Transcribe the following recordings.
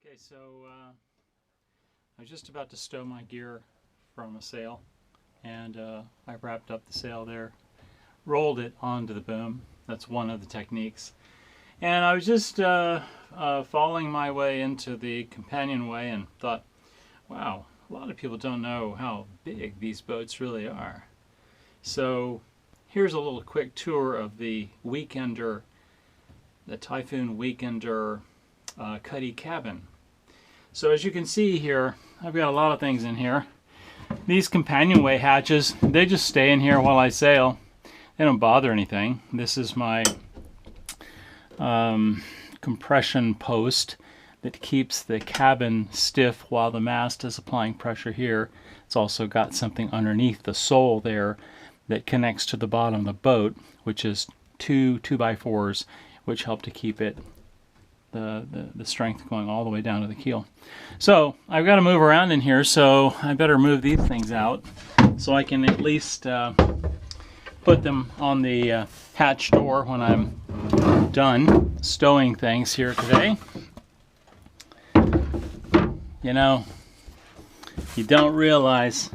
Okay, so I was just about to stow my gear from a sail, and I wrapped up the sail there, rolled it onto the boom. That's one of the techniques. And I was just following my way into the Companionway and thought, wow, a lot of people don't know how big these boats really are. So here's a little quick tour of the Weekender, the Typhoon Weekender Cuddy cabin. So as you can see here, I've got a lot of things in here. These Companionway hatches, they just stay in here while I sail. They don't bother anything. This is my compression post that keeps the cabin stiff while the mast is applying pressure here. It's also got something underneath the sole there that connects to the bottom of the boat, which is two 2x4s, which help to keep it the strength going all the way down to the keel. So I've got to move around in here, so I better move these things out so I can at least put them on the hatch door when I'm done stowing things here today. You know, you don't realize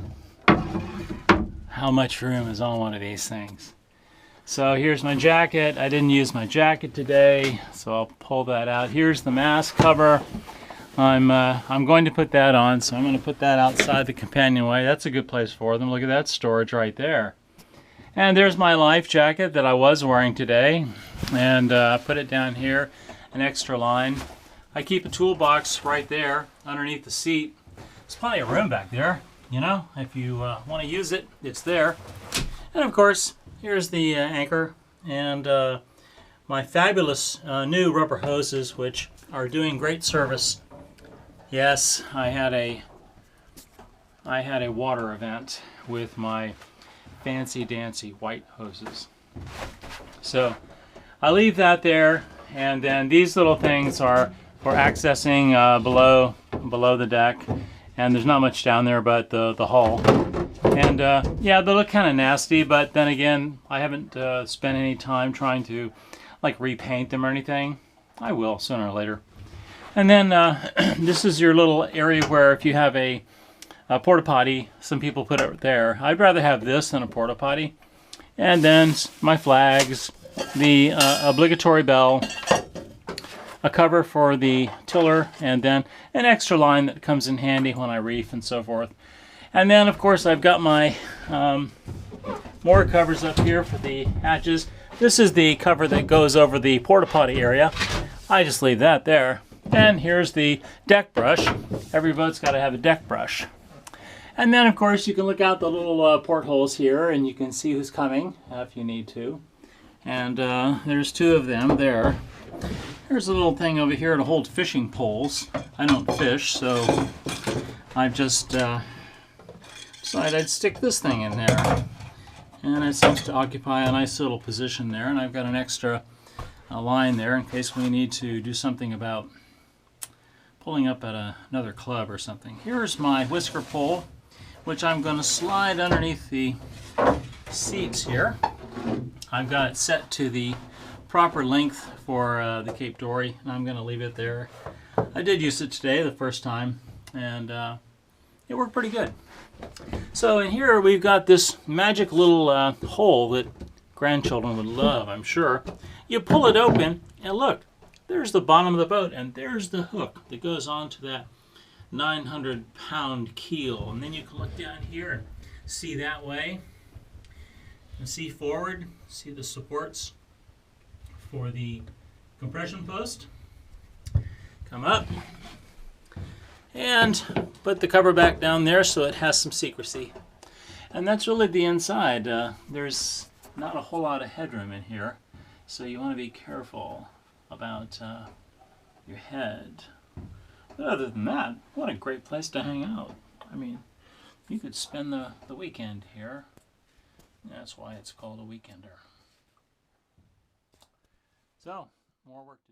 how much room is on one of these things. So here's my jacket. I didn't use my jacket today, so I'll pull that out. Here's the mast cover. I'm going to put that on, so I'm going to put that outside the Companionway. That's a good place for them. Look at that storage right there. And there's my life jacket that I was wearing today, and I put it down here, an extra line. I keep a toolbox right there underneath the seat. There's plenty of room back there, you know, if you want to use it, it's there. And of course, here's the anchor and my fabulous new rubber hoses, which are doing great service. Yes, I had a water event with my fancy dancy white hoses. So I leave that there, and then these little things are for accessing below the deck, and there's not much down there but the hull. And yeah, they look kind of nasty, but then again, I haven't spent any time trying to like repaint them or anything. I will sooner or later. And then this is your little area where if you have a porta potty, some people put it there. I'd rather have this than a porta potty. And then my flags, the obligatory bell, a cover for the tiller, and then an extra line that comes in handy when I reef and so forth. And then of course I've got my more covers up here for the hatches. This is the cover that goes over the porta potty area. I just leave that there. And here's the deck brush. Every boat's got to have a deck brush. And then of course you can look out the little portholes here and you can see who's coming if you need to. And there's two of them there. Here's a little thing over here to hold fishing poles. I don't fish, so I've just decided I'd stick this thing in there. And it seems to occupy a nice little position there. And I've got an extra line there in case we need to do something about pulling up at another club or something. Here's my Whisker Pole, which I'm going to slide underneath the seats here. I've got it set to the proper length for the Cape Dory, and I'm going to leave it there. I did use it today the first time, and it worked pretty good. So in here we've got this magic little hole that grandchildren would love, I'm sure. You pull it open, and look, there's the bottom of the boat, and there's the hook that goes onto that 900-pound keel. And then you can look down here and see that way, and see forward, see the supports for the compression post. Come up and put the cover back down there so it has some secrecy. And that's really the inside. There's not a whole lot of headroom in here, so you want to be careful about your head. But other than that, what a great place to hang out. I mean, you could spend the weekend here. That's why it's called a weekender. So, more work to do.